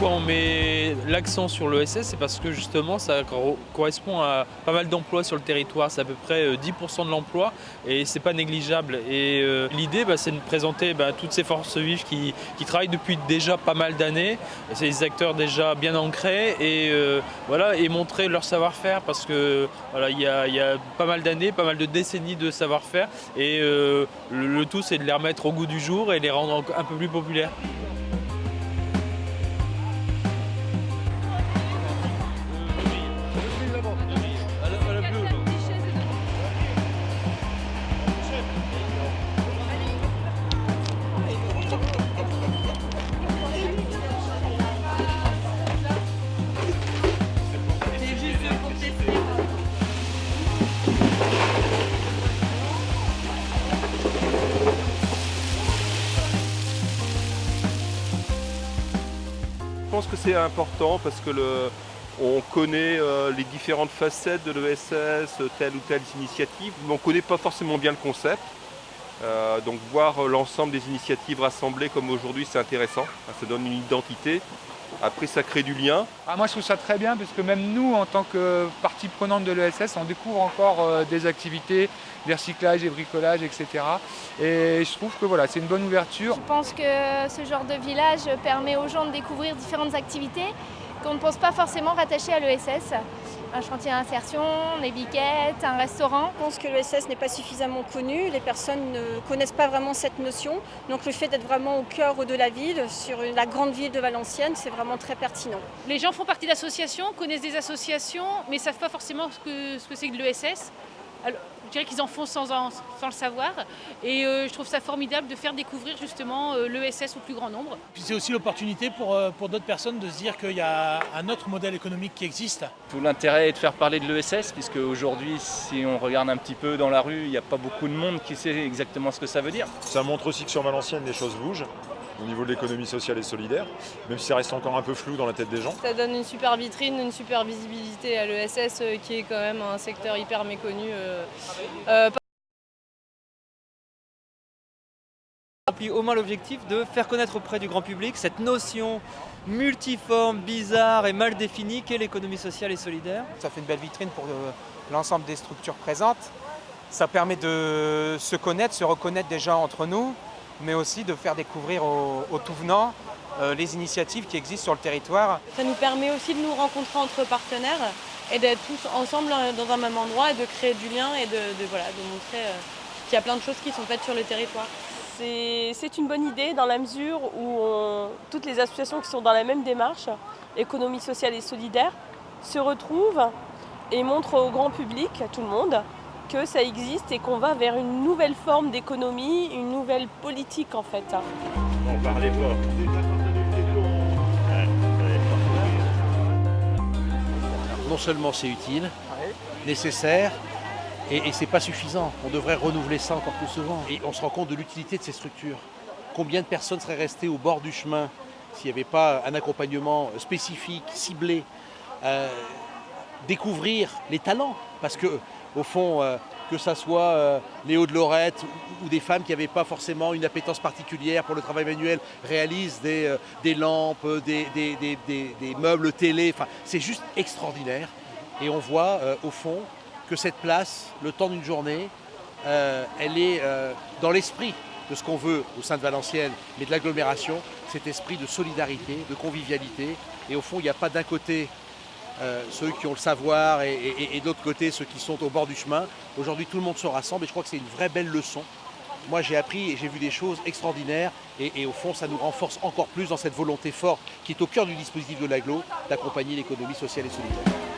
Pourquoi on met l'accent sur l'ESS? C'est parce que justement ça correspond à pas mal d'emplois sur le territoire, c'est à peu près 10% de l'emploi et c'est pas négligeable. Et l'idée c'est de présenter toutes ces forces vives qui travaillent depuis déjà pas mal d'années, c'est des acteurs déjà bien ancrés et voilà, et montrer leur savoir-faire parce que voilà, il y a pas mal d'années, pas mal de décennies de savoir-faire et le tout c'est de les remettre au goût du jour et les rendre un peu plus populaires. Je pense que c'est important parce que on connaît les différentes facettes de l'ESS, telle ou telle initiative, mais on ne connaît pas forcément bien le concept. Donc voir l'ensemble des initiatives rassemblées comme aujourd'hui, c'est intéressant. Ça donne une identité. Après, ça crée du lien. Moi, je trouve ça très bien parce que même nous, en tant que partie prenante de l'ESS, on découvre encore des activités, des recyclages, des bricolages, etc. Et je trouve que voilà, c'est une bonne ouverture. Je pense que ce genre de village permet aux gens de découvrir différentes activités qu'on ne pense pas forcément rattachées à l'ESS. Un chantier d'insertion, des biquettes, un restaurant. Je pense que l'ESS n'est pas suffisamment connu, les personnes ne connaissent pas vraiment cette notion. Donc le fait d'être vraiment au cœur de la ville, sur la grande ville de Valenciennes, c'est vraiment très pertinent. Les gens font partie d'associations, connaissent des associations, mais ne savent pas forcément ce que c'est que l'ESS. Alors, je dirais qu'ils en font sans le savoir. Et je trouve ça formidable de faire découvrir justement l'ESS au plus grand nombre. Puis c'est aussi l'opportunité pour d'autres personnes de se dire qu'il y a un autre modèle économique qui existe. Tout l'intérêt est de faire parler de l'ESS, puisque aujourd'hui, si on regarde un petit peu dans la rue, il n'y a pas beaucoup de monde qui sait exactement ce que ça veut dire. Ça montre aussi que sur Valenciennes, les choses bougent au niveau de l'économie sociale et solidaire, même si ça reste encore un peu flou dans la tête des gens. Ça donne une super vitrine, une super visibilité à l'ESS qui est quand même un secteur hyper méconnu. Puis au moins l'objectif de faire connaître auprès du grand public cette notion multiforme, bizarre et mal définie qu'est l'économie sociale et solidaire. Ça fait une belle vitrine pour l'ensemble des structures présentes. Ça permet de se connaître, se reconnaître déjà entre nous, mais aussi de faire découvrir aux tout venants les initiatives qui existent sur le territoire. Ça nous permet aussi de nous rencontrer entre partenaires et d'être tous ensemble dans un même endroit et de créer du lien et de montrer qu'il y a plein de choses qui sont faites sur le territoire. C'est une bonne idée dans la mesure où toutes les associations qui sont dans la même démarche, économie sociale et solidaire, se retrouvent et montrent au grand public, à tout le monde, que ça existe et qu'on va vers une nouvelle forme d'économie, une nouvelle politique en fait. On parlait pas. Non seulement c'est utile, nécessaire, et c'est pas suffisant. On devrait renouveler ça encore plus souvent. Et on se rend compte de l'utilité de ces structures. Combien de personnes seraient restées au bord du chemin s'il n'y avait pas un accompagnement spécifique, ciblé, découvrir les talents. Parce que, au fond, que ça soit les Hauts-de-Lorette ou des femmes qui n'avaient pas forcément une appétence particulière pour le travail manuel, réalisent des lampes, des meubles télé. Enfin, c'est juste extraordinaire. Et on voit, au fond, que cette place, le temps d'une journée, elle est dans l'esprit de ce qu'on veut au sein de Valenciennes, mais de l'agglomération, cet esprit de solidarité, de convivialité. Et au fond, il n'y a pas d'un côté ceux qui ont le savoir et de l'autre côté ceux qui sont au bord du chemin. Aujourd'hui, tout le monde se rassemble et je crois que c'est une vraie belle leçon. Moi, j'ai appris et j'ai vu des choses extraordinaires et au fond, ça nous renforce encore plus dans cette volonté forte qui est au cœur du dispositif de l'agglo d'accompagner l'économie sociale et solidaire.